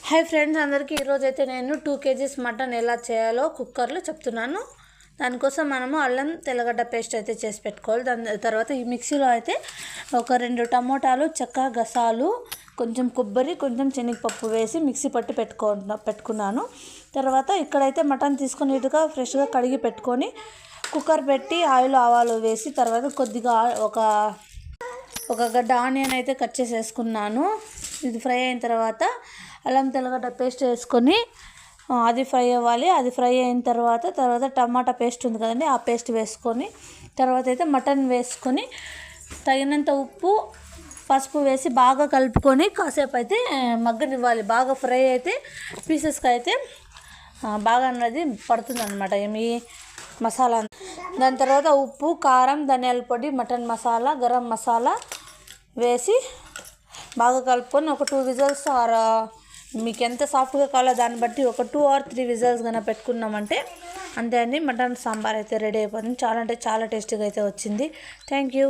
Hi friends, అందరికీ ఈరోజైతే నేను 2 kgs మటన్ ఎలా చేయాలో కుక్కర్లో చెప్తున్నాను. దానికోసం మనము అల్లం తెల్లగడ్డ పేస్ట్ అయితే చేసి పెట్టుకోవాలి. దాని తర్వాత ఈ మిక్సీలో అయితే ఒక 2 టమోటాలు, చెక్క, గసాలు, కొంచెం కొబ్బరి, కొంచెం శనగపప్పు వేసి మిక్సీ పట్టి పెట్టుకున్నాను. తర్వాత ఇక్కడైతే మటన్ తీసుకొని నీట్గా ఫ్రెష్గా కడిగి పెట్టుకొని కుక్కర్ పెట్టి ఆయిల్, ఆవాలు వేసి తర్వాత కొద్దిగా ఒక గడ్డ ఆనియన్ అయితే కట్ చేసి వేసుకున్నాను. ఇది ఫ్రై అయిన తర్వాత అల్లం తెల్లగడ్డ పేస్ట్ వేసుకొని అది ఫ్రై అవ్వాలి. అది ఫ్రై అయిన తర్వాత టమాటా పేస్ట్ ఉంది కదండి, ఆ పేస్ట్ వేసుకొని తర్వాత అయితే మటన్ వేసుకొని తగినంత ఉప్పు, పసుపు వేసి బాగా కలుపుకొని కాసేపు అయితే మగ్గనివ్వాలి. బాగా ఫ్రై అయితే పీసెస్కి అయితే బాగా అన్నది పడుతుంది అనమాట ఏమి మసాలా. దాని తర్వాత ఉప్పు, కారం, ధనియాల పొడి, మటన్ మసాలా, గరం మసాలా వేసి బాగా కలుపుకొని ఒక 2 విజిల్స్ ఆర్ మీకు ఎంత సాఫ్ట్గా కావాలో దాన్ని బట్టి ఒక 2 or 3 విజిల్స్ కన్నా పెట్టుకున్నామంటే అంతే అండి, మటన్ సాంబార్ అయితే రెడీ అయిపోతుంది. చాలా అంటే చాలా టేస్టీగా అయితే వచ్చింది. Thank you.